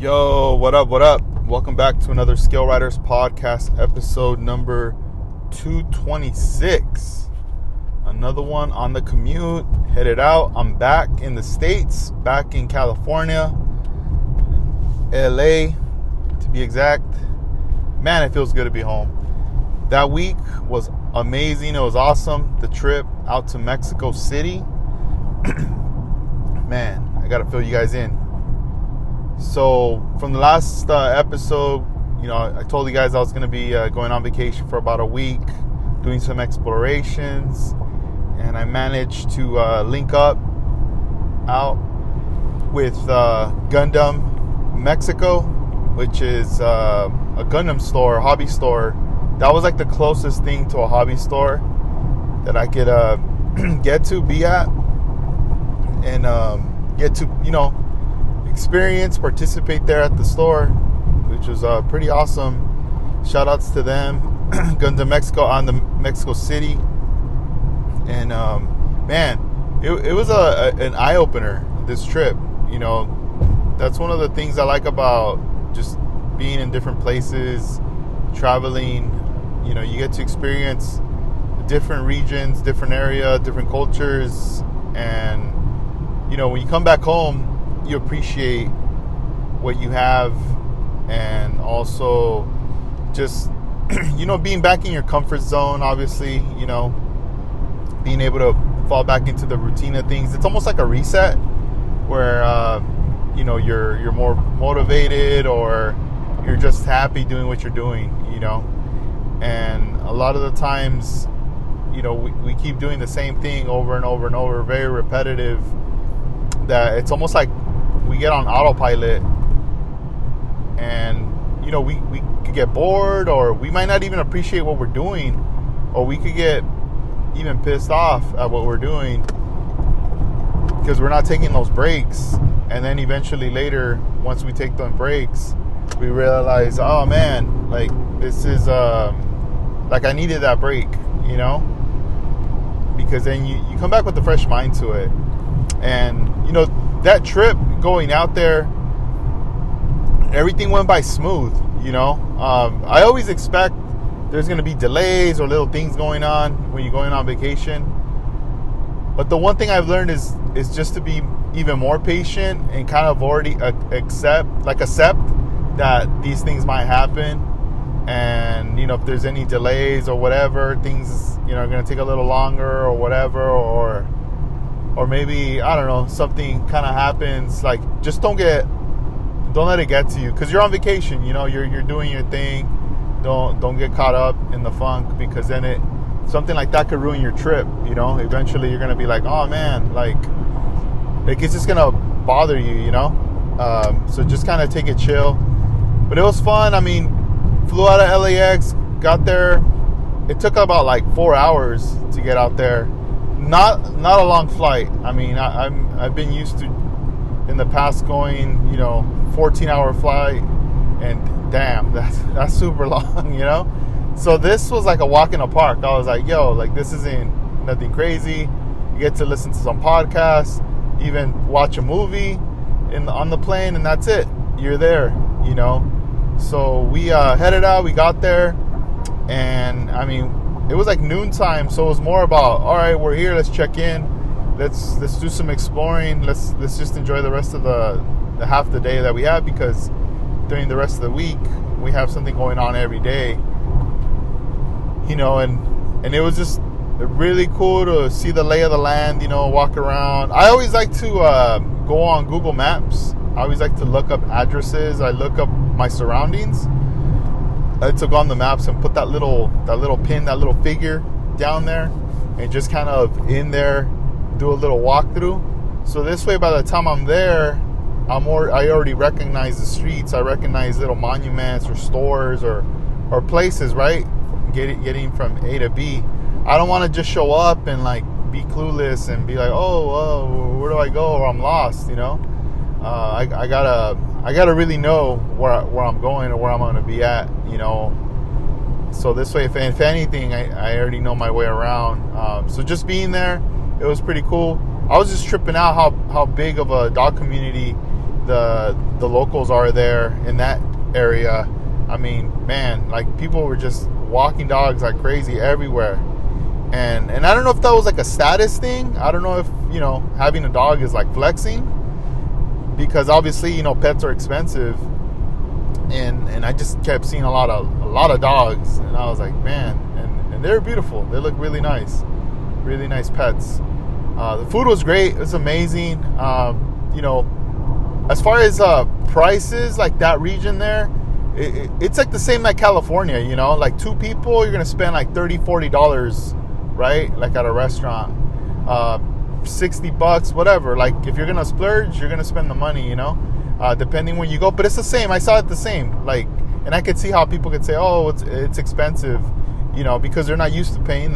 Yo, what up, what up? Welcome back to another Skill Riders podcast, episode number 226. Another one on the commute, headed out. I'm back in the States, back in California, LA, to be exact. Man, it feels good to be home. That week was amazing. It was awesome. The trip out to Mexico City. Man, I got to fill you guys in. So from the last episode, I told you guys I was going to be going on vacation for about a week, doing some explorations, and I managed to link up out with Gundam Mexico, which is a Gundam store, hobby store. That was like the closest thing to a hobby store that I could be at, and get to, experience, participate there at the store, which was pretty awesome. Shout outs to them. Gundam Mexico on the Mexico City. And man, it was an eye-opener, this trip. That's one of the things I like about just being in different places, traveling. You get to experience different regions, different area, different cultures. And when you come back home, you appreciate what you have, and also just being back in your comfort zone. Obviously, being able to fall back into the routine of things. It's almost like a reset where you're more motivated, or you're just happy doing what you're doing. And a lot of the times, we keep doing the same thing over and over and over, very repetitive, that it's almost like we get on autopilot, and we could get bored, or we might not even appreciate what we're doing, or we could get even pissed off at what we're doing because we're not taking those breaks. And then eventually later, once we take them breaks, we realize, oh man, like this is like I needed that break, because then you come back with a fresh mind to it. And that trip, going out there, everything went by smooth. I always expect there's going to be delays or little things going on when you're going on vacation. But the one thing I've learned is just to be even more patient and kind of already accept that these things might happen. And, if there's any delays or whatever, things, are going to take a little longer or whatever, or maybe, I don't know, something kind of happens. Like, just don't let it get to you, because you're on vacation. You're doing your thing. Don't get caught up in the funk, because then something like that could ruin your trip. Eventually you're gonna be like, oh man, like it's just gonna bother you. So just kind of take it chill. But it was fun. I mean, flew out of LAX, got there. It took about like 4 hours to get out there. Not a long flight. I mean, I've been used to in the past going 14-hour flight, and damn, that's super long. So this was like a walk in the park. I was like, yo, like this isn't nothing crazy. You get to listen to some podcasts, even watch a movie on the plane, and that's it. You're there. So we headed out. We got there, and I mean, it was like noontime, so it was more about, all right, we're here, let's check in, let's do some exploring, let's just enjoy the rest of the half the day that we have, because during the rest of the week we have something going on every day, and it was just really cool to see the lay of the land, walk around. I always like to go on Google Maps. I always like to look up addresses. I look up my surroundings. I took on the maps and put that little pin, that little figure down there, and just kind of in there do a little walkthrough. So this way, by the time I'm there, I already recognize the streets. I recognize little monuments or stores or places, right? Getting from A to B. I don't want to just show up and like be clueless and be like, oh, where do I go? Or I'm lost, I gotta really know where I'm going or where I'm gonna be at, So this way, if anything, I already know my way around. So just being there, it was pretty cool. I was just tripping out how big of a dog community the locals are there in that area. I mean, man, like people were just walking dogs like crazy everywhere. And I don't know if that was like a status thing. I don't know if, having a dog is like flexing, because obviously, pets are expensive. And I just kept seeing a lot of dogs, and I was like, man, and they're beautiful. They look really nice pets. The food was great. It was amazing. As far as prices, like that region there, it's like the same like California. Like two people, you're gonna spend like $30-$40, right? Like at a restaurant, $60, whatever. Like if you're gonna splurge, you're gonna spend the money, depending where you go. But it's the same. I saw it the same. Like, and I could see how people could say, oh, it's expensive, because they're not used to paying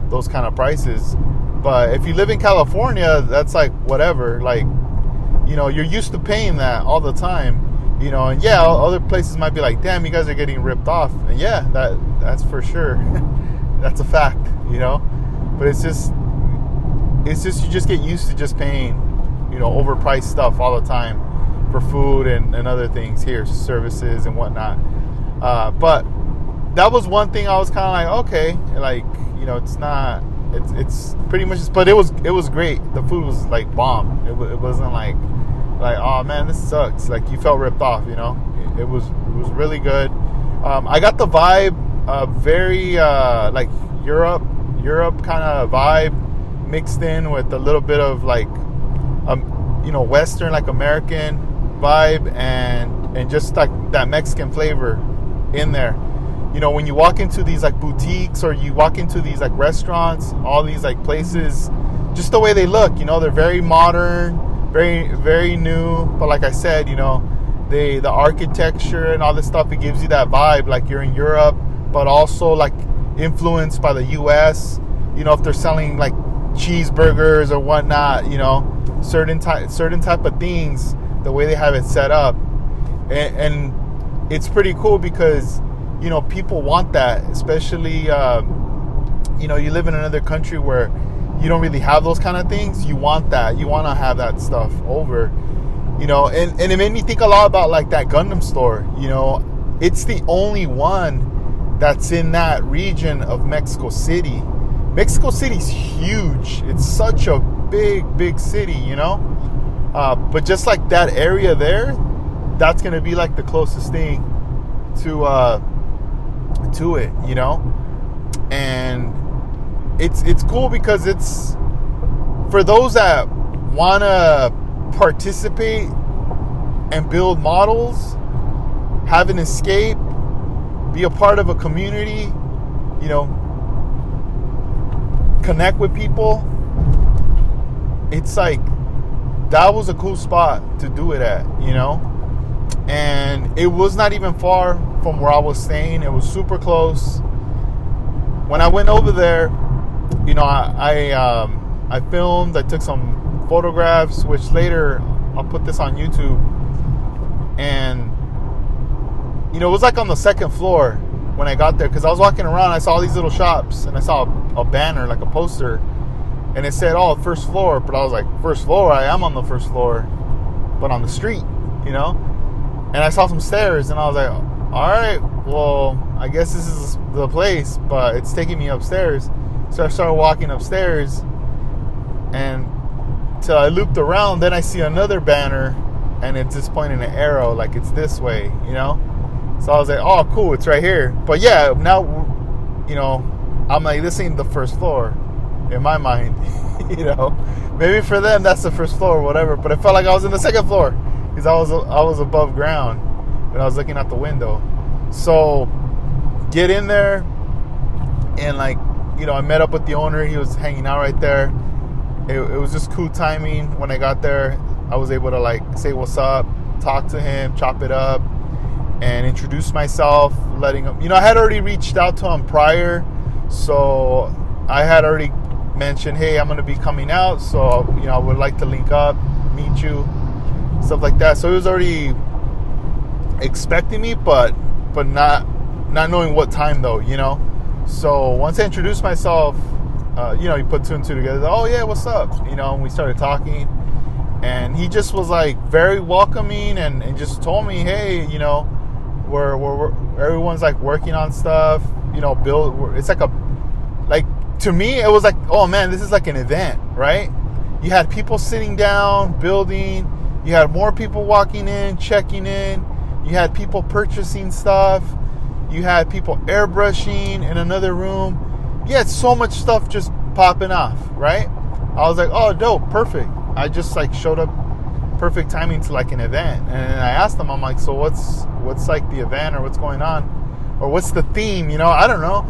those kind of prices. But if you live in California, that's like whatever. Like, you're used to paying that all the time. And yeah, other places might be like, damn, you guys are getting ripped off. And yeah, that's for sure. That's a fact, But it's just you just get used to just paying, overpriced stuff all the time for food and other things here, services and whatnot. But that was one thing I was kind of like, okay, like, it's not, it's pretty much, but it was great. The food was like bomb. It wasn't like, oh man, this sucks. Like you felt ripped off, It was really good. I got the vibe, very like Europe kind of vibe mixed in with a little bit of like, Western, like American vibe, and just like that Mexican flavor in there. When you walk into these like boutiques, or you walk into these like restaurants, all these like places, just the way they look, they're very modern, very, very new. But like I said, the architecture and all this stuff, it gives you that vibe like you're in Europe, but also like influenced by the US. If they're selling like cheeseburgers or whatnot, certain type of things, the way they have it set up, and it's pretty cool because people want that, especially you live in another country where you don't really have those kind of things. You want that. You want to have that stuff over, and it made me think a lot about like that Gundam store. It's the only one that's in that region of Mexico City. Mexico City's huge. It's such a big city, but just like that area there, that's gonna be like the closest thing to it, and it's cool because it's for those that want to participate and build models, have an escape, be a part of a community, connect with people. It's like that was a cool spot to do it at, and it was not even far from where I was staying. It was super close. When I went over there, I filmed. I took some photographs, which later I'll put this on YouTube. And it was like on the second floor when I got there, because I was walking around. I saw all these little shops, and I saw a banner, like a poster, and it said, "Oh, first floor." But I was like, "First floor? I am on the first floor, but on the street, And I saw some stairs, and I was like, all right, well, I guess this is the place, but it's taking me upstairs. So I started walking upstairs, and till I looped around, then I see another banner, and it's just pointing an arrow, like it's this way, So I was like, oh, cool, it's right here. But yeah, now, I'm like, this ain't the first floor in my mind, Maybe for them, that's the first floor or whatever, but it felt like I was in the second floor because I was above ground when I was looking out the window. So get in there, and like, I met up with the owner. He was hanging out right there. It was just cool timing. When I got there, I was able to like say what's up, talk to him, chop it up, and introduce myself, letting him, I had already reached out to him prior, so I had already mentioned, hey, I'm going to be coming out, so I would like to link up, meet you, stuff like that. So he was already expecting me, but not knowing what time though, So once I introduced myself, you put two and two together. Oh yeah, what's up? And we started talking, And he just was like very welcoming and just told me, hey, you know, we're everyone's like working on stuff, you know, it's like to me, it was like, oh man, this is like an event, right? You had people sitting down, building, you had more people walking in, checking in, you had people purchasing stuff, you had people airbrushing in another room. You had so much stuff just popping off, right? I was like, oh, dope, perfect. I just like showed up perfect timing to like an event. And I asked them, I'm like, so what's like the event or what's going on? Or what's the theme, you know? I don't know.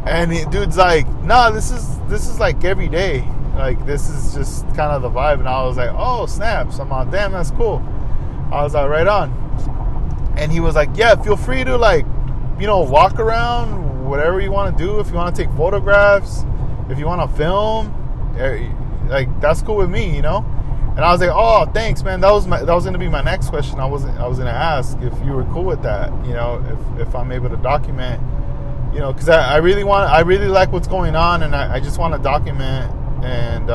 And the dude's like, no, this is like every day. Like, this is just kind of the vibe. And I was like, oh, snaps. I'm like, damn, that's cool. I was like, right on. And he was like, yeah, feel free to like, you know, walk around, whatever you want to do. If you want to take photographs, if you want to film, like, that's cool with me, you know? And I was like, oh, thanks, man. That was going to be my next question. I was going to ask if you were cool with that, you know, if I'm able to document, you know, because I really like what's going on, and I just want to document and,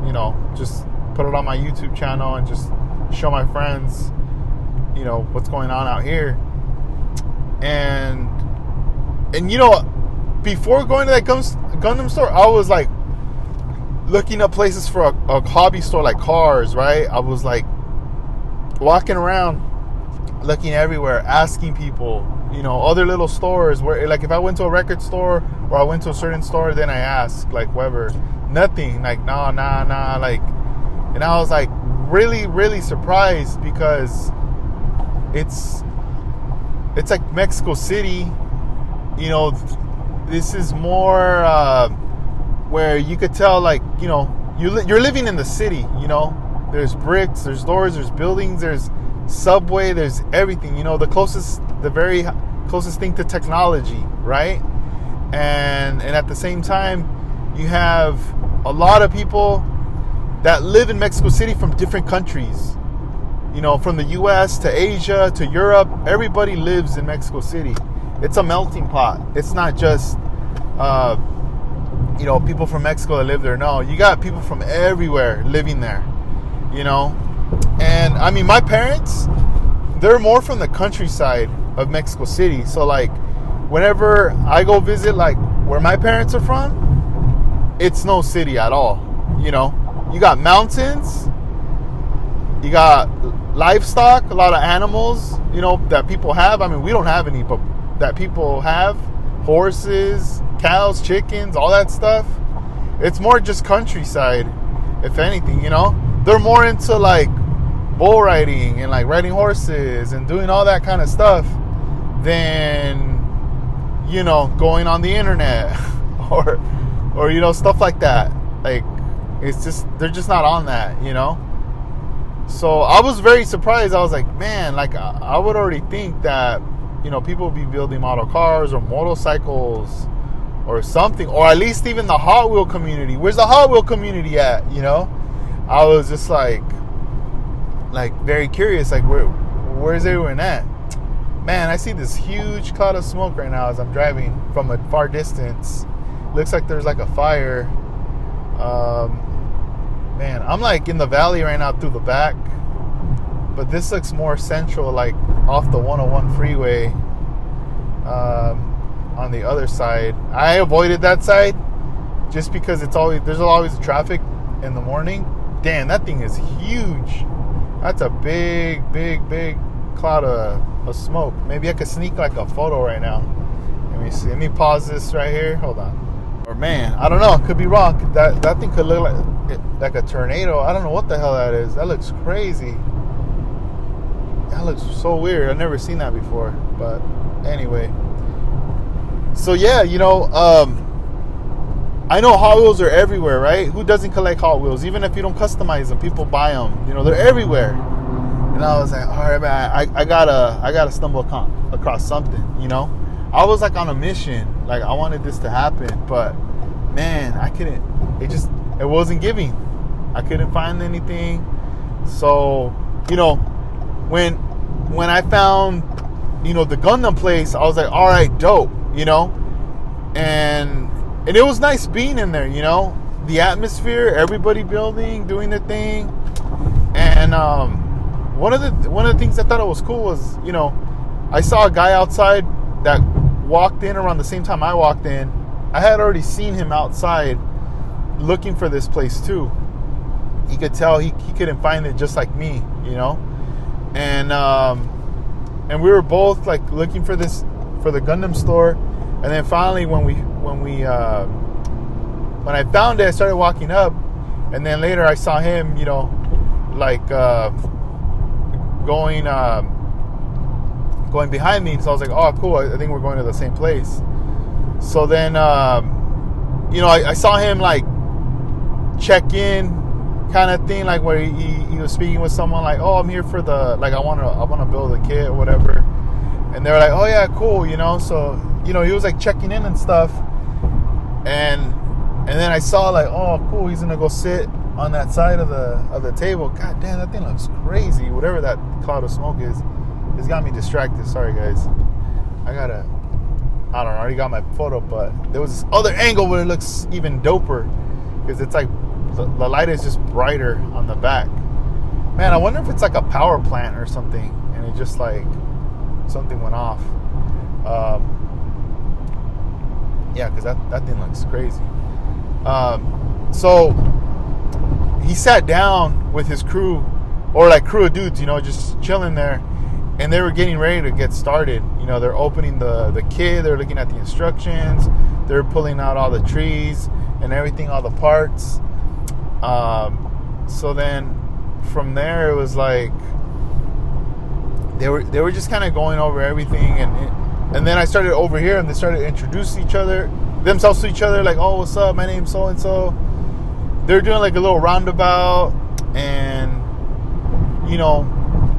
you know, just put it on my YouTube channel and just show my friends, you know, what's going on out here. And you know, before going to that Gundam store, I was like looking up places for a hobby store, like cars, right? I was like walking around, looking everywhere, asking people, you know, other little stores where, like, if I went to a record store or I went to a certain store, then I asked, like, Weber, nothing, like, nah, like, and I was like really, really surprised because it's like Mexico City, you know. This is more where you could tell, like, you know, you're living in the city, you know. There's bricks, there's doors, there's buildings, there's subway, there's everything, you know, the very closest thing to technology, right? And at the same time, you have a lot of people that live in Mexico City from different countries, you know, from the US to Asia to Europe. Everybody lives in Mexico City. It's a melting pot. It's not just, you know, people from Mexico that live there. No, you got people from everywhere living there, you know. And I mean, my parents, they're more from the countryside of Mexico City. So like, whenever I go visit, like, where my parents are from, it's no city at all, you know. You got mountains, you got livestock, a lot of animals, you know, that people have. I mean, we don't have any, but that people have. Horses, cows, chickens, all that stuff. It's more just countryside, if anything, you know. They're more into like bull riding and like riding horses and doing all that kind of stuff than, you know, going on the internet or you know, stuff like that. Like, it's just, they're just not on that, you know. So I was very surprised. I was like, man, like, I would already think that, you know, people would be building model cars or motorcycles or something, or at least even the Hot Wheel community. Where's the Hot Wheel community at, you know? I was just like very curious, like, where's everyone at? Man, I see this huge cloud of smoke right now as I'm driving from a far distance. Looks like there's like a fire. Man, I'm like in the valley right now through the back, but this looks more central, like off the 101 freeway, on the other side. I avoided that side just because there's always traffic in the morning. Damn, that thing is huge. That's a big cloud of smoke. Maybe I could sneak like a photo right now. Let me see. Let me pause this right here. Hold on. Or man, I don't know. Could be wrong. That thing could look like a tornado. I don't know what the hell that is. That looks crazy. That looks so weird. I've never seen that before. But anyway. So yeah, you know, I know Hot Wheels are everywhere, right? Who doesn't collect Hot Wheels? Even if you don't customize them, people buy them. You know, they're everywhere. And I was like, all right, man, I gotta stumble across something. You know, I was like on a mission. Like, I wanted this to happen, but man, I couldn't. It wasn't giving. I couldn't find anything. So, you know, when I found, you know, the Gundam place, I was like, all right, dope. You know, and it was nice being in there, you know, the atmosphere, everybody building, doing their thing. then one of the things I thought it was cool was, I saw a guy outside that walked in around the same time I walked in. I had already seen him outside looking for this place too. He could tell he couldn't find it just like me, and we were both like looking for the Gundam store. And then finally when I found it, I started walking up, and then later I saw him, going behind me. So I was like, oh, cool, I think we're going to the same place. So then, I saw him like check in kind of thing, like where he was speaking with someone like, oh, I'm here for I want to build a kit or whatever. And they were like, oh yeah, cool, so, he was like checking in and stuff. And then I saw like, oh, cool, he's going to go sit on that side of the table. God damn, that thing looks crazy. Whatever that cloud of smoke is, it's got me distracted. Sorry, guys. I don't know, I already got my photo, but there was this other angle where it looks even doper, because it's like the light is just brighter on the back. Man, I wonder if it's like a power plant or something, and it just like something went off. Yeah, because that thing looks crazy. So he sat down with his crew, or like crew of dudes, just chilling there, and they were getting ready to get started. They're opening the kit, they're looking at the instructions, they're pulling out all the trees and everything, all the parts. So then from there it was like they were just kind of going over everything, and then I started over here, and they started introducing themselves to each other, like, oh, what's up, my name's so and so. They're doing like a little roundabout, and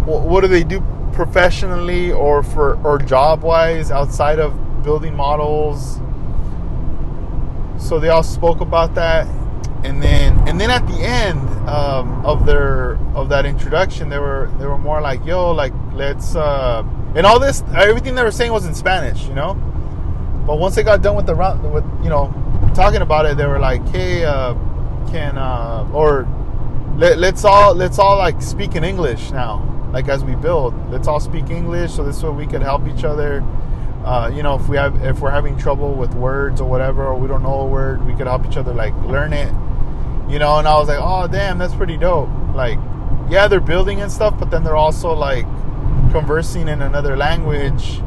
what do they do professionally or job wise outside of building models. So they all spoke about that, and then at the end of that introduction, they were more like, yo, like, let's and all this, everything they were saying was in Spanish, but once they got done with talking about it, they were like, hey, let's all like speak in English now. Like, as we build, let's all speak English, so this way we could help each other. If we're having trouble with words or whatever, or we don't know a word, we could help each other like learn it. And I was like, oh damn, that's pretty dope. Like, yeah, they're building and stuff, but then they're also like conversing in another language,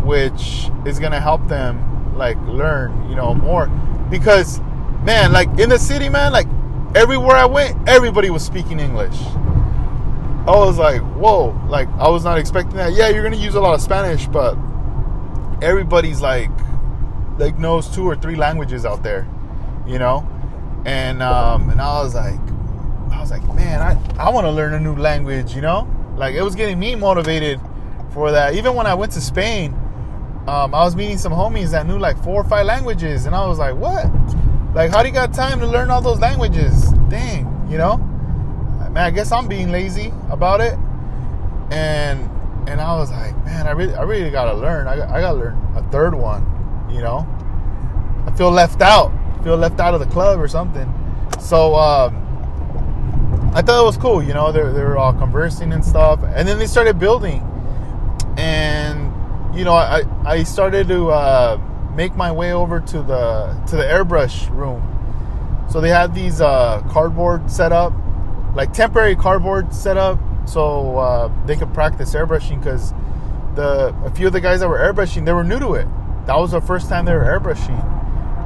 which is gonna help them like learn, more. Because, man, like in the city, man, like everywhere I went, everybody was speaking English. I was like, whoa, like I was not expecting that. Yeah, you're gonna use a lot of Spanish, but everybody's like knows 2 or 3 languages out there, and I was like, man, I want to learn a new language, like it was getting me motivated for that. Even when I went to Spain, I was meeting some homies that knew like 4 or 5 languages, and I was like, what? Like, how do you got time to learn all those languages? Dang, man, I guess I'm being lazy about it. And I was like, man, I really gotta learn. I gotta learn a 3rd one, I feel left out of the club or something. So I thought it was cool, they were all conversing and stuff, and then they started building. And I started to make my way over to the airbrush room. So they had these cardboard set up, like temporary cardboard set up, so they could practice airbrushing, because a few of the guys that were airbrushing, they were new to it. That was the first time they were airbrushing.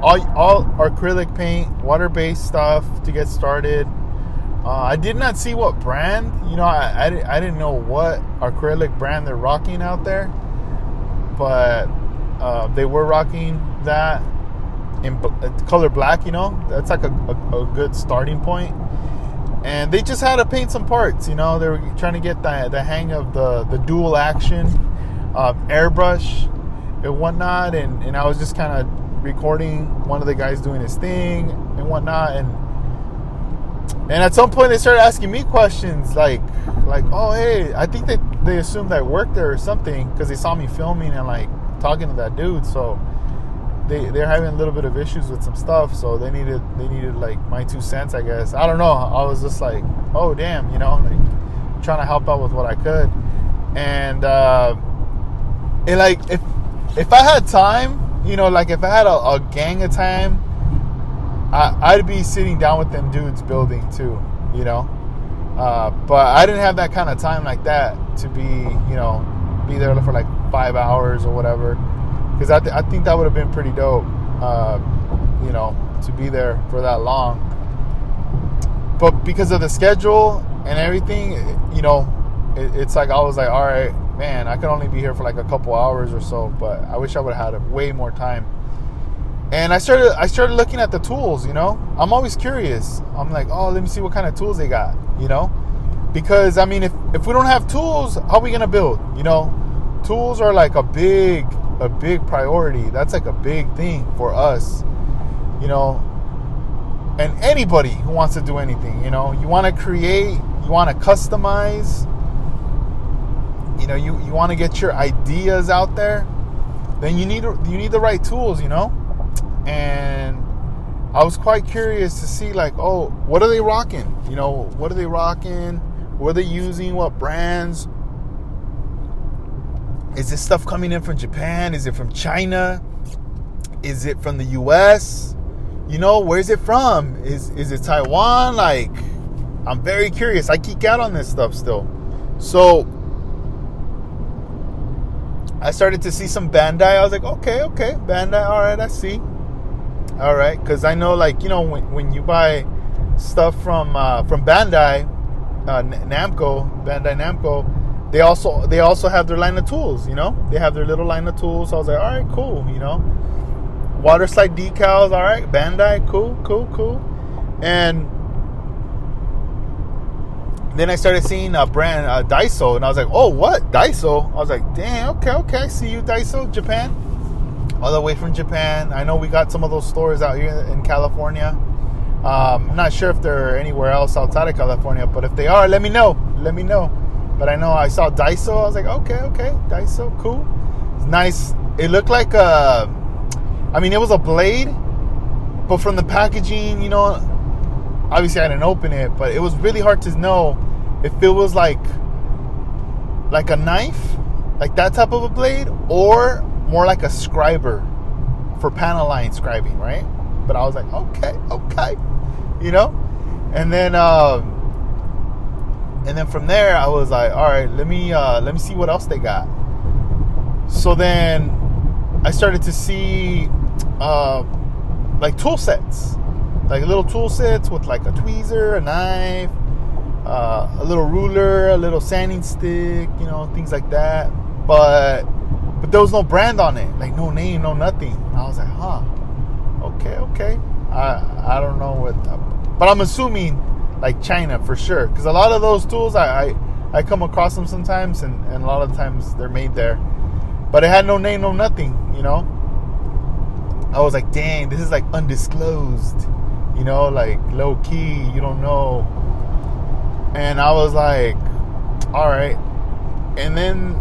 All acrylic paint, water-based stuff to get started. I did not see what brand, I didn't know what acrylic brand they're rocking out there, but they were rocking that in color black, that's like a good starting point. And they just had to paint some parts, they were trying to get the hang of the dual action airbrush and whatnot, and I was just kind of recording one of the guys doing his thing and whatnot, and at some point they started asking me questions like, oh, hey, I think they assumed I worked there or something, because they saw me filming and like talking to that dude. So they're having a little bit of issues with some stuff, so they needed like my 2 cents, I guess. I don't know. I was just like, oh damn, like trying to help out with what I could, and like if I had time, like if I had a gang of time, I'd be sitting down with them dudes building too, but I didn't have that kind of time like that to be there for like 5 hours or whatever, because I think that would have been pretty dope, to be there for that long. But because of the schedule and everything, it's like I was like, all right, man, I could only be here for like a couple hours or so, but I wish I would have had way more time. And I started looking at the tools, I'm always curious. I'm like, oh, let me see what kind of tools they got, because I mean, if we don't have tools, how are we gonna build? Tools are like a big priority. That's like a big thing for us, and anybody who wants to do anything, you want to create, you want to customize, you want to get your ideas out there, then you need the right tools, and I was quite curious to see like, oh, what are they rocking? What are they rocking? What are they using? What brands? Is this stuff coming in from Japan? Is it from China? Is it from the US? Where's it from? Is it Taiwan? Like, I'm very curious. I geek out on this stuff still. So I started to see some Bandai. I was like, okay, Bandai. All right, I see. All right, because I know, like, when you buy stuff from Bandai, Bandai Namco, they also have their line of tools. They have their little line of tools. So I was like, all right, cool. Water slide decals. All right, Bandai, cool. And then I started seeing a brand, Daiso, and I was like, oh, what? Daiso? I was like, damn, okay, I see you, Daiso, Japan. All the way from Japan. I know we got some of those stores out here in California. I'm not sure if they're anywhere else outside of California, but if they are, let me know. But I know I saw Daiso. I was like, okay, Daiso, cool. It's nice. It looked like it was a blade, but from the packaging, obviously I didn't open it, but it was really hard to know if it was like a knife, like that type of a blade, or more like a scriber for panel line scribing, right? But I was like, okay, and then from there I was like, all right, let me see what else they got. So then I started to see like tool sets, like little tool sets with like a tweezer, a knife, a little ruler, a little sanding stick, things like that. But there was no brand on it, like no name, no nothing. I was like, huh, okay. I don't know what, but I'm assuming like China for sure, because a lot of those tools I come across them sometimes, and a lot of times they're made there, but it had no name, no nothing. I was like, dang, this is like undisclosed, like low key, you don't know. And I was like, all right. And then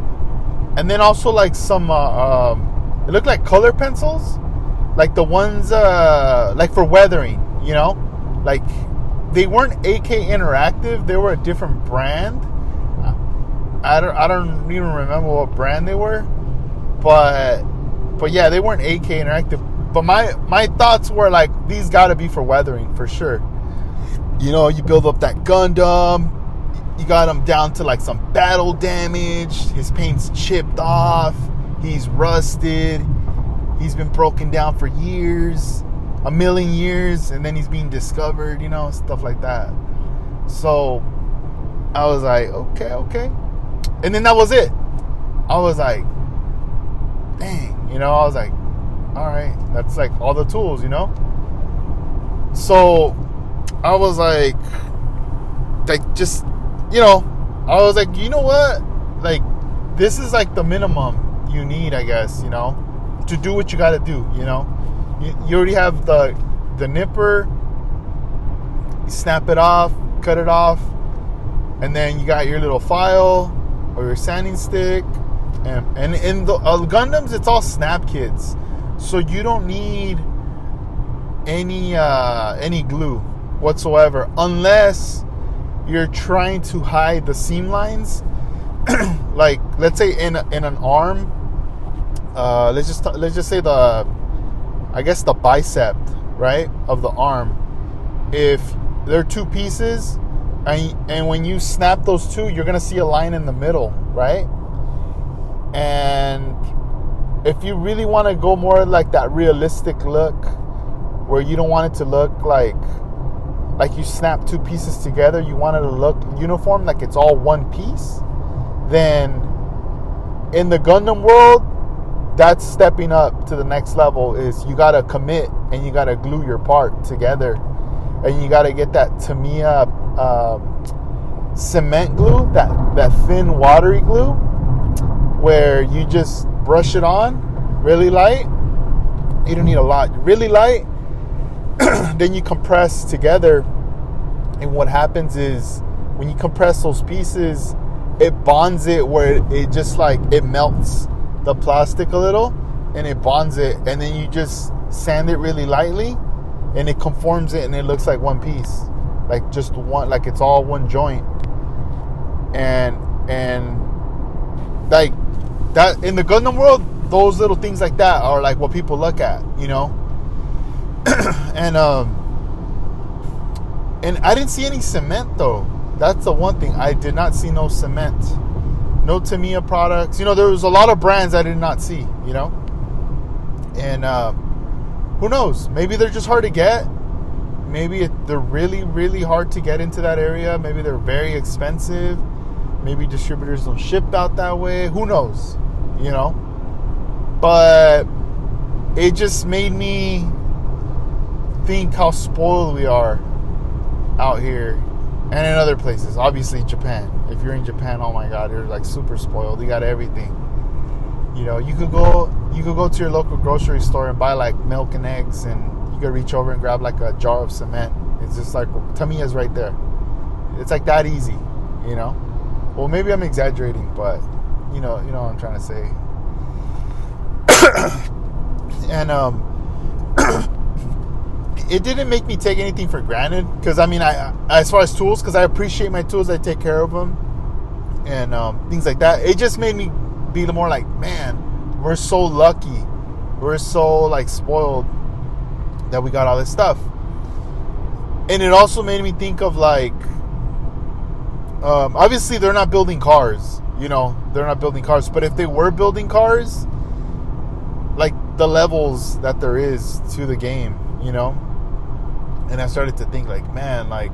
also like some it looked like color pencils, like the ones like for weathering, like they weren't AK Interactive, they were a different brand. I don't even remember what brand they were, but yeah, they weren't AK Interactive. But my thoughts were like, these got to be for weathering for sure. You build up that Gundam, you got him down to like some battle damage, his paint's chipped off, he's rusted, he's been broken down for years, a million years, and then he's being discovered, stuff like that. So I was like, okay. And then that was it. I was like, dang, I was like, all right, that's like all the tools, So I was like just, I was like, you know what? Like, this is like the minimum you need, I guess, to do what you got to do, You already have the nipper, you snap it off, cut it off, and then you got your little file or your sanding stick. And in the Gundams, it's all snap kits. So you don't need any glue whatsoever, unless you're trying to hide the seam lines. Like, let's say in an arm, let's just say the bicep, right, of the arm. If there are two pieces, and when you snap those two, you're gonna see a line in the middle, right? And if you really want to go more like that realistic look, where you don't want it to look like you snap two pieces together, you want it to look uniform, like it's all one piece, then in the Gundam world, that's stepping up to the next level. Is you gotta commit and you gotta glue your part together, and you gotta get that Tamiya cement glue, that thin watery glue, where you just brush it on really light. You don't need a lot, really light. Then you compress together, and what happens is when you compress those pieces, it bonds it where it just like it melts the plastic a little, and it bonds it, and then you just sand it really lightly, and it conforms it, and it looks like one piece, like just one, like it's all one joint. And like that in the Gundam world, those little things like that are like what people look at, you know. And I didn't see any cement though. That's the one thing. I did not see no cement. No Tamiya products. You know, there was a lot of brands I did not see, you know. And who knows? Maybe they're just hard to get. Maybe they're really, really hard to get into that area. Maybe they're very expensive. Maybe distributors don't ship out that way. Who knows? You know. But it just made me think how spoiled we are out here and in other places. Obviously Japan. If you're in Japan, oh my god, you're like super spoiled. You got everything. You know, you could go to your local grocery store and buy like milk and eggs, and you could reach over and grab like a jar of cement. It's just like Tamiya's right there. It's like that easy, you know. Well, maybe I'm exaggerating, but you know what I'm trying to say. And it didn't make me take anything for granted, because I mean, I as far as tools, because I appreciate my tools, I take care of them, and things like that. It just made me be more like, man, we're so lucky, we're so like spoiled that we got all this stuff. And it also made me think of like, obviously they're not building cars, you know, they're not building cars, but if they were building cars, like the levels that there is to the game, you know. And I started to think like, man, like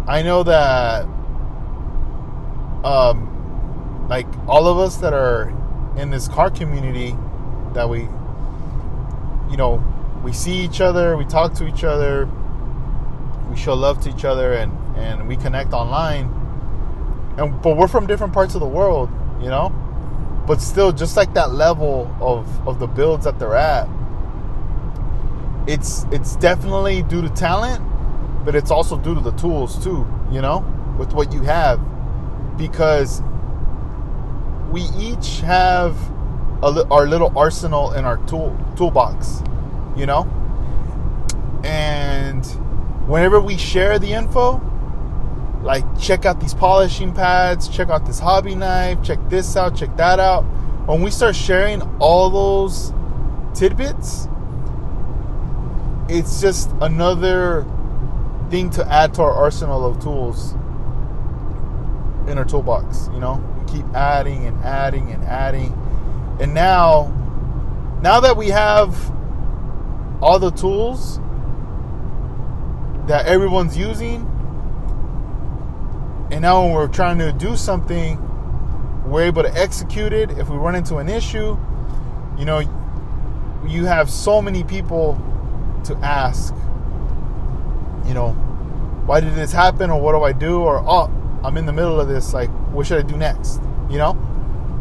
I know that like all of us that are in this car community, that we, you know, we see each other, we talk to each other, we show love to each other, and we connect online, but we're from different parts of the world, you know. But still, just like that level of the builds that they're at, it's definitely due to talent, but it's also due to the tools too, you know, with what you have, because we each have our little arsenal in our toolbox, you know. And whenever we share the info, like check out these polishing pads, check out this hobby knife, check this out, check that out, when we start sharing all those tidbits, it's just another thing to add to our arsenal of tools in our toolbox, you know. We keep adding and adding and adding, and now that we have all the tools that everyone's using, and now when we're trying to do something, we're able to execute it. If we run into an issue, you know, you have so many people to ask, you know, why did this happen, or what do I do, or oh, I'm in the middle of this, like what should I do next, you know.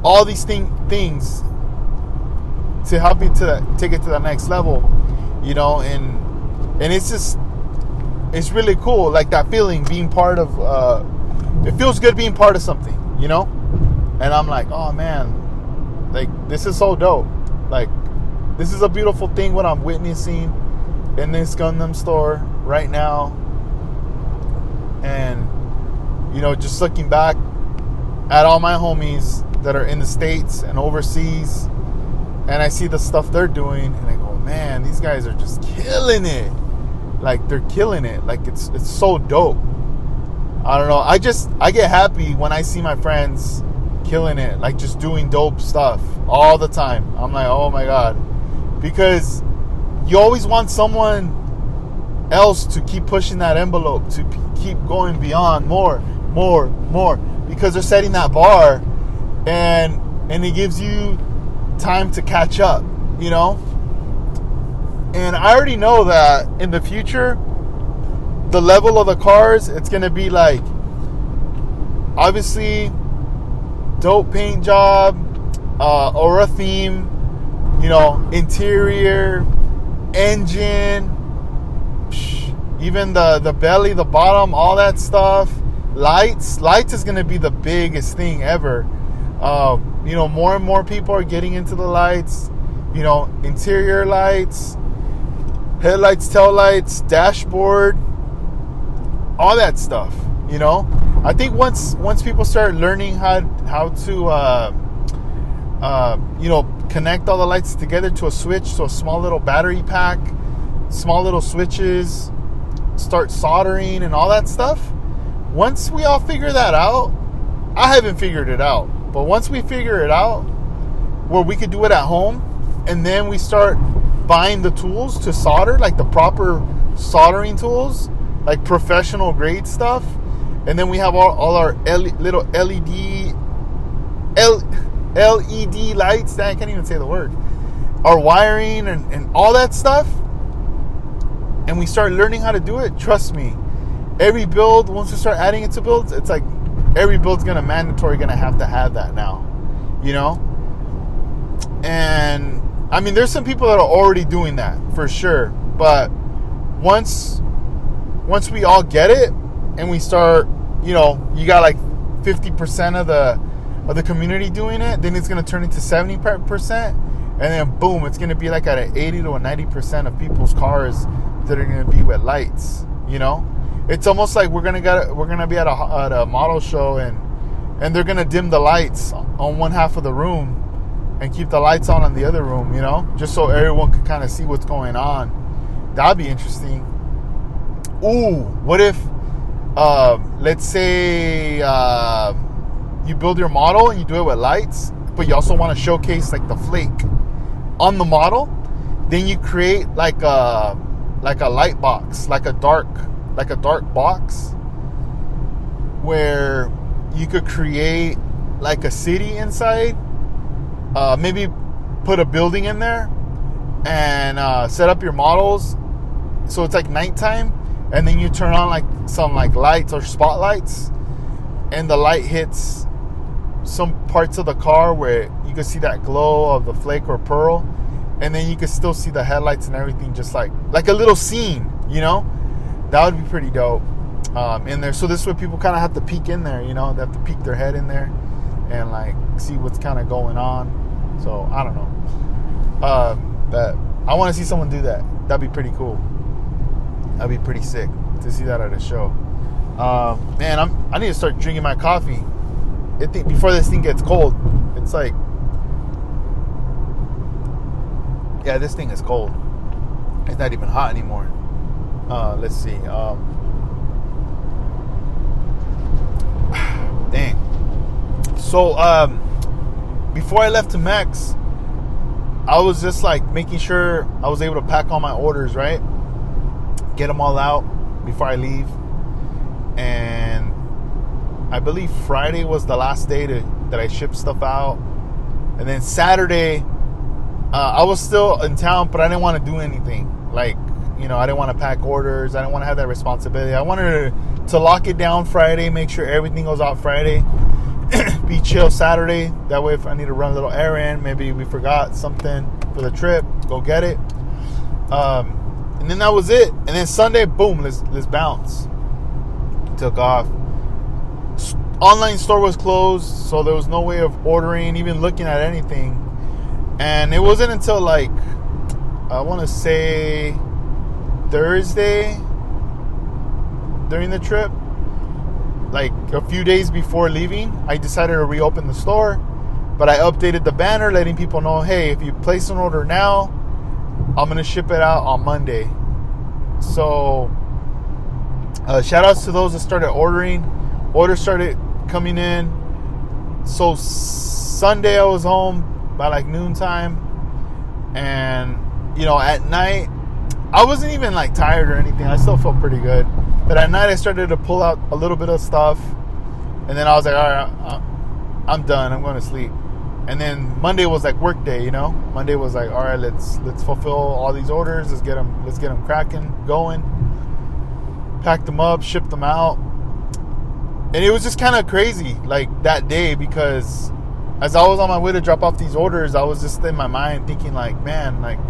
All these things to help you to take it to the next level, you know. And it's just, it's really cool, like that feeling, being part of it feels good being part of something, you know. And I'm like, oh man, like this is so dope. Like this is a beautiful thing what I'm witnessing in this Gundam store right now. And, just looking back at all my homies that are in the States and overseas, and I see the stuff they're doing, and I go, man, these guys are just killing it. Like, they're killing it. Like, it's so dope. I don't know. I get happy when I see my friends killing it, like just doing dope stuff all the time. I'm like, oh my God. Because you always want someone else to keep pushing that envelope, to keep going beyond more, because they're setting that bar, and it gives you time to catch up, And I already know that in the future, the level of the cars, it's going to be like, obviously, dope paint job, or a theme, interior, engine, even the belly, the bottom, all that stuff. Lights is going to be the biggest thing ever. More and more people are getting into the lights, interior lights, headlights, tail lights, dashboard, all that stuff. I think once people start learning how to connect all the lights together to a switch, to a small little battery pack, small little switches, start soldering and all that stuff. Once we all figure that out, I haven't figured it out, but once we figure it out where we could do it at home, and then we start buying the tools to solder, like the proper soldering tools, like professional grade stuff, and then we have all our little LED lights, I can't even say the word, our wiring and all that stuff, and we start learning how to do it. Trust me, every build, once we start adding it to builds, it's like every build's gonna have to have that now, and I mean, there's some people that are already doing that for sure, but once we all get it and we start, you got like 50% of the community doing it, then it's going to turn into 70%, and then boom, it's going to be like at an 80 to a 90% of people's cars that are going to be with lights. It's almost like we're going to be at a model show, and they're going to dim the lights on one half of the room and keep the lights on the other room, just so everyone can kind of see what's going on. That'd be interesting. Ooh, what if, let's say, you build your model and you do it with lights, but you also want to showcase like the flake on the model. Then you create like a light box, like a dark box, where you could create like a city inside. Maybe put a building in there and set up your models so it's like nighttime, and then you turn on like some like lights or spotlights, and the light hits some parts of the car where you can see that glow of the flake or pearl, and then you can still see the headlights and everything, just like a little scene, that would be pretty dope in there. So this way people kind of have to peek in there, they have to peek their head in there and like see what's kind of going on. So I don't know, but I want to see someone do that. That'd be pretty cool. That'd be pretty sick to see that at a show. Man, I need to start drinking my coffee. Before this thing gets cold. It's like, yeah, this thing is cold. It's not even hot anymore. Let's see. Dang. So, before I left to Mex, I was just like making sure I was able to pack all my orders, right? Get them all out before I leave. And I believe Friday was the last day that I shipped stuff out. And then Saturday, I was still in town, but I didn't want to do anything. Like, I didn't want to pack orders. I didn't want to have that responsibility. I wanted to lock it down Friday, make sure everything goes out Friday. Be chill Saturday. That way, if I need to run a little errand, maybe we forgot something for the trip, go get it. And then that was it. And then Sunday, boom, let's bounce. Took off. Online store was closed, so there was no way of ordering, even looking at anything. And it wasn't until like I want to say Thursday during the trip, like a few days before leaving, I decided to reopen the store. But I updated the banner letting people know, hey, if you place an order now, I'm going to ship it out on Monday. So shout outs to those that started ordering. Orders started coming in. So Sunday I was home by like noontime. And, you know, at night, I wasn't even like tired or anything. I still felt pretty good. But at night I started to pull out a little bit of stuff. And then I was like, all right, I'm done. I'm going to sleep. And then Monday was like work day, you know. Monday was like, all right, let's fulfill all these orders. Let's get them cracking, going. Packed them up, shipped them out. And it was just kind of crazy, like that day, because as I was on my way to drop off these orders, I was just in my mind thinking like, man, like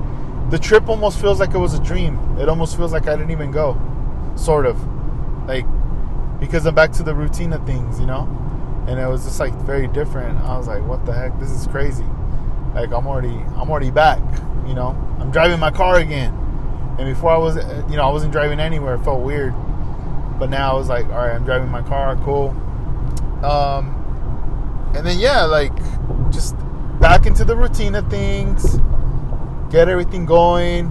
the trip almost feels like it was a dream. It almost feels like I didn't even go, sort of, like, because I'm back to the routine of things, you know. And it was just like very different. I was like, what the heck? This is crazy. Like I'm already back, you know. I'm driving my car again. And before I wasn't driving anywhere. It felt weird. But now I was like, all right, I'm driving my car, cool. And then yeah, like just back into the routine of things, get everything going,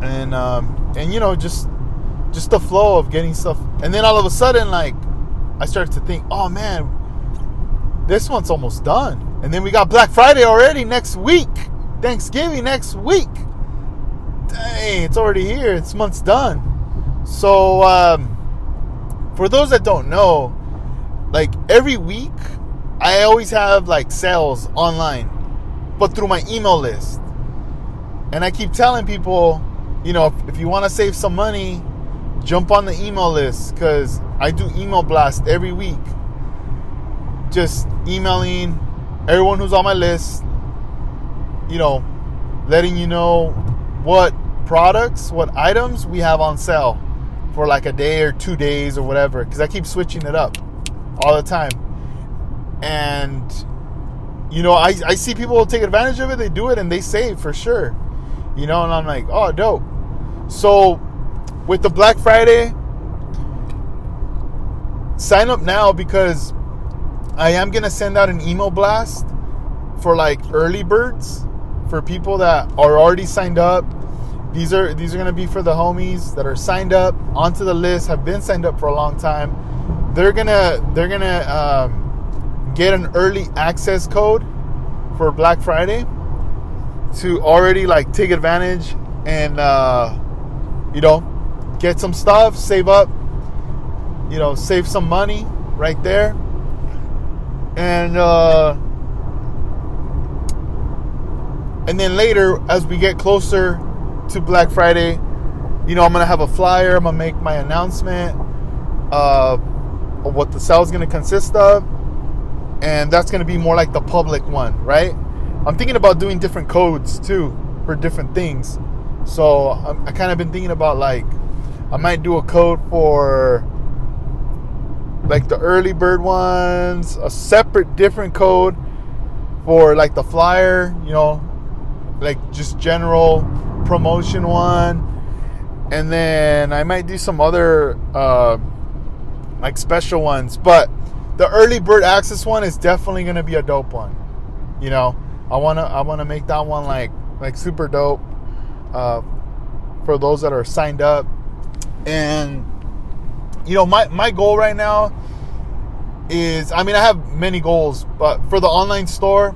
and you know, just the flow of getting stuff. And then all of a sudden, like, I started to think, oh man, this month's almost done. And then we got Black Friday already next week. Thanksgiving next week. Dang, it's already here. This month's done. So, for those that don't know, like every week, I always have like sales online, but through my email list. And I keep telling people, you know, if you want to save some money, jump on the email list, because I do email blast every week. Just emailing everyone who's on my list, you know, letting you know what products, what items we have on sale for like a day or 2 days or whatever, because I keep switching it up all the time. And, you know, I see people take advantage of it, they do it, and they save for sure. You know, and I'm like, oh, dope. So, with the Black Friday, sign up now, because I am going to send out an email blast for like early birds for people that are already signed up. These are going to be for the homies that are signed up onto the list, have been signed up for a long time. They're gonna get an early access code for Black Friday to already like take advantage and you know, get some stuff, save up, you know, save some money right there. And then later, as we get closer to Black Friday, you know, I'm going to have a flyer. I'm going to make my announcement of what the sale is going to consist of. And that's going to be more like the public one, right? I'm thinking about doing different codes too for different things. So I kind of been thinking about like, I might do a code for like the early bird ones, a separate different code for like the flyer, you know, like just general promotion one. And then I might do some other like special ones. But the early bird access one is definitely going to be a dope one. You know, I want to make that one like super dope for those that are signed up. And you know, my goal right now is, I mean, I have many goals, but for the online store,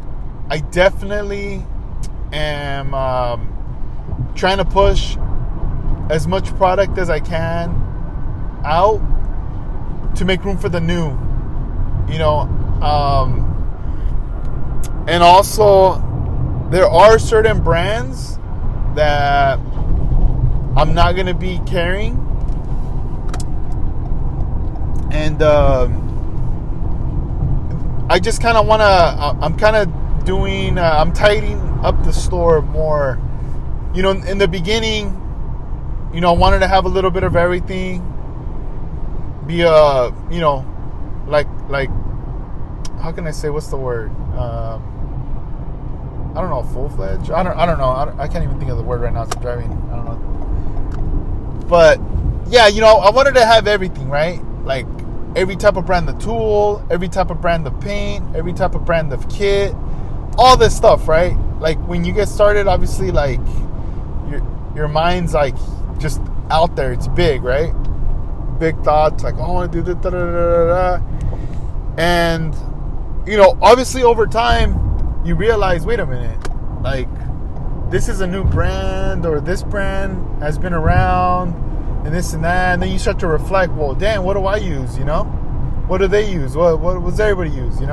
I definitely am trying to push as much product as I can out to make room for the new, you know. And also, there are certain brands that I'm not going to be carrying. And I just kind of want to, I'm kind of doing, I'm tidying up the store more. You know, in the beginning, you know, I wanted to have a little bit of everything. Be you know, like, how can I say, what's the word? I don't know, full-fledged. I don't know. I can't even think of the word right now as I'm driving. I don't know. But yeah, I wanted to have everything, right? Like every type of brand of tool, every type of brand of paint, every type of brand of kit, all this stuff, right? Like when you get started, obviously, like your mind's like just out there. It's big, right? Big thoughts, like, oh, I want to do this, and obviously over time you realize, wait a minute, like this is a new brand, or this brand has been around, and this and that, and then you start to reflect, well, damn, what do I use? What do they use? What does everybody use? You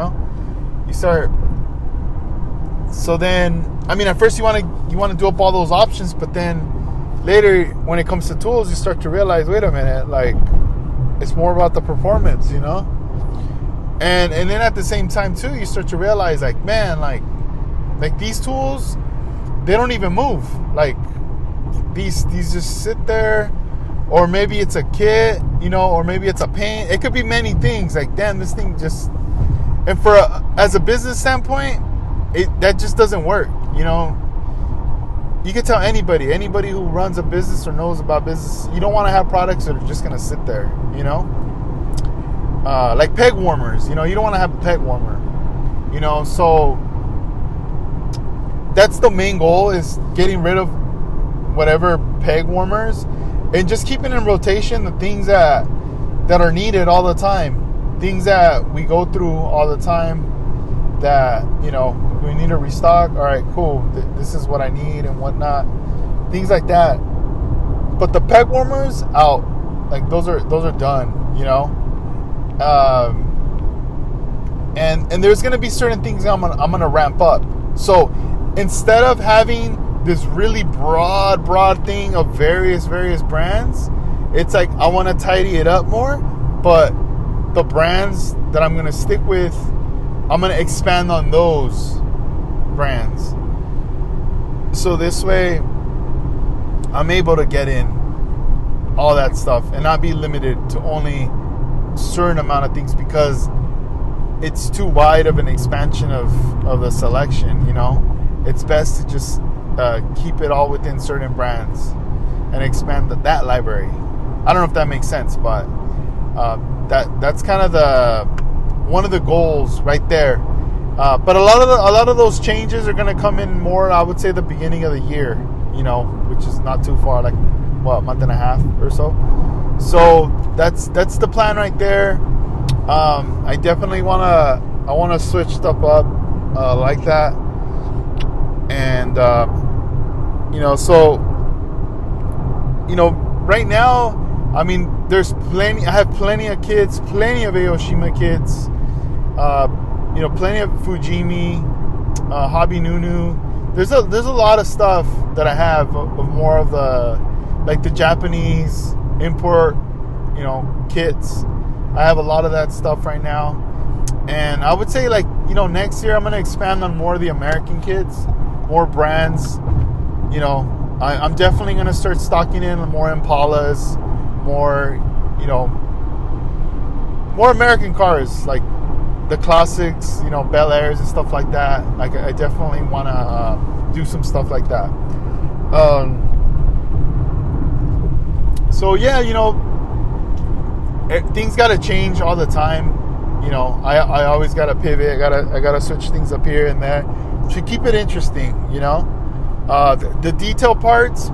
start. So then, at first you want to do up all those options, but then later, when it comes to tools, you start to realize, wait a minute, like it's more about the performance, and then at the same time too, you start to realize, like, man, like these tools, they don't even move. Like these just sit there, or maybe it's a kit, or maybe it's a paint. It could be many things. Like, damn, this thing just, and as a business standpoint, that just doesn't work. You can tell anybody who runs a business or knows about business, you don't want to have products that are just going to sit there, like peg warmers, you don't want to have a peg warmer, so that's the main goal, is getting rid of whatever peg warmers and just keeping in rotation the things that are needed all the time, things that we go through all the time that, we need to restock. All right, cool. This is what I need and whatnot. Things like that. But the peg warmers out. Like those are done. And there's gonna be certain things I'm gonna ramp up. So instead of having this really broad thing of various brands, it's like I want to tidy it up more. But the brands that I'm gonna stick with, I'm gonna expand on those brands, so this way I'm able to get in all that stuff and not be limited to only a certain amount of things, because it's too wide of an expansion of the selection. It's best to just keep it all within certain brands and expand that library. I don't know if that makes sense, but that's kind of one of the goals right there. But a lot of those changes are going to come in more, I would say, the beginning of the year, which is not too far, like a month and a half or so. So that's the plan right there. I definitely want to switch stuff up like that, and so right now, there's plenty. I have plenty of kids, plenty of Aoshima kids. Plenty of Fujimi, Hobby Nunu. There's a lot of stuff that I have of more of the Japanese import, kits. I have a lot of that stuff right now, and I would say, next year I'm gonna expand on more of the American kits, more brands. I'm definitely gonna start stocking in more Impalas, more American cars, like the classics, Bel Airs and stuff like that. Like, I definitely want to do some stuff like that. So yeah, things got to change all the time. I always got to pivot. I gotta switch things up here and there to keep it interesting. The detail parts,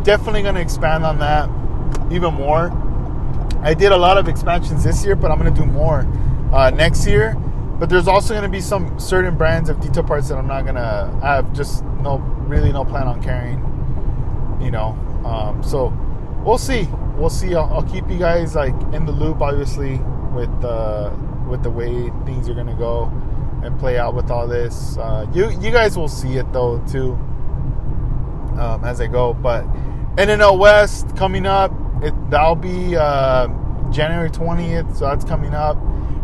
definitely going to expand on that even more. I did a lot of expansions this year, but I'm going to do more next year. But there's also going to be some certain brands of detail parts that I'm not going to have just no plan on carrying, so we'll see. I'll keep you guys in the loop, obviously, with the way things are going to go and play out with all this. You guys will see it though too, as I go. But NNL West coming up, that'll be January 20th, so that's coming up.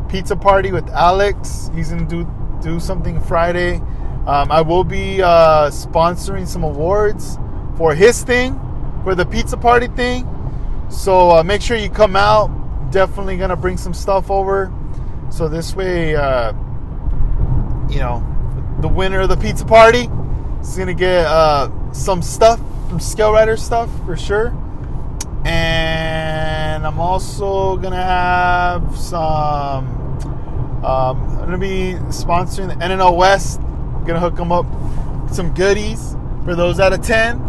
Pizza party with Alex. He's gonna do something Friday. I will be sponsoring some awards for his thing, for the pizza party thing. So make sure you come out. Definitely gonna bring some stuff over. So this way, the winner of the pizza party is going to get some stuff from Scale Rider stuff for sure. And I'm also going to have some... I'm going to be sponsoring the NNL West. I'm going to hook them up with some goodies for those out of 10.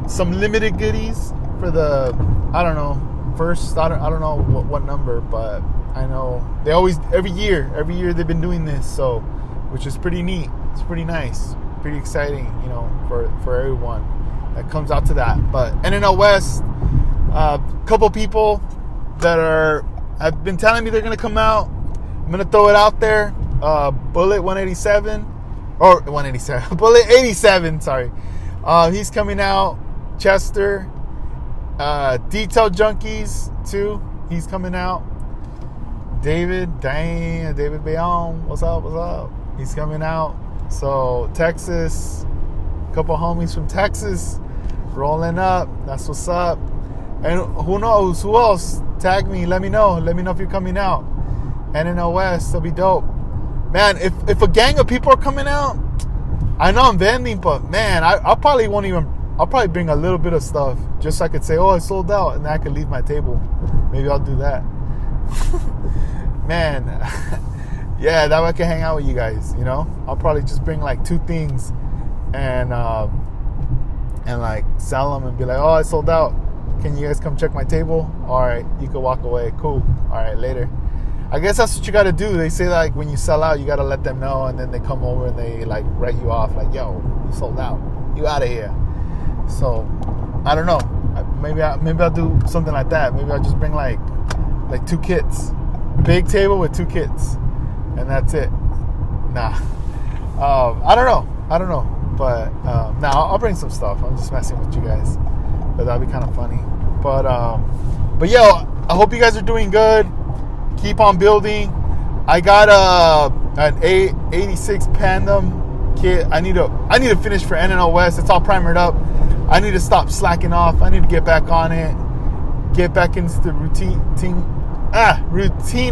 Some limited goodies for the, I don't know, first, I don't know what number, but I know they always, every year they've been doing this, so, which is pretty neat. It's pretty nice, pretty exciting, you know, for everyone that comes out to that. But NNL West, a couple people that have been telling me they're going to come out. I'm going to throw it out there. Bullet 187, or 187, Bullet 87, sorry. He's coming out. Chester, Detail Junkies too. He's coming out. David Bayonne, what's up? He's coming out. So Texas, a couple homies from Texas, rolling up. That's what's up. And who knows? Who else? Tag me. Let me know. Let me know if you're coming out. NNL West, that'll be dope. Man, if a gang of people are coming out, I know I'm vending, but man, I'll probably bring a little bit of stuff just so I could say, oh, I sold out, and then I could leave my table. Maybe I'll do that. Man, yeah, that way I can hang out with you guys, you know? I'll probably just bring like 2 things and like sell them and be like, oh, I sold out. Can you guys come check my table? All right, you can walk away. Cool. All right, later. I guess that's what you got to do. They say like when you sell out, you got to let them know, and then they come over and they like write you off like, yo, you sold out. You out of here. So, I don't know. Maybe I'll do something like that. Maybe I'll just bring like 2 kits. Big table with 2 kits. And that's it. Nah. I don't know. But, nah, I'll bring some stuff. I'm just messing with you guys. But that'd be kind of funny. But yo, I hope you guys are doing good. Keep on building. I got an 86 Pandem kit. I need to finish for NNL West. It's all primered up. I need to stop slacking off. I need to get back on it. Get back into the routine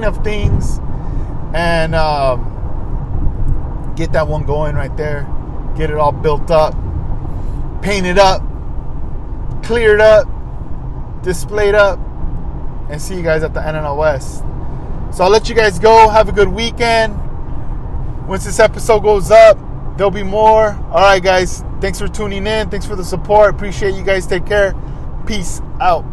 of things, and get that one going right there. Get it all built up, painted up, cleared up, displayed up, and see you guys at the NNL West. So I'll let you guys go. Have a good weekend. Once this episode goes up, there'll be more. All right, guys. Thanks for tuning in. Thanks for the support. Appreciate you guys. Take care. Peace out.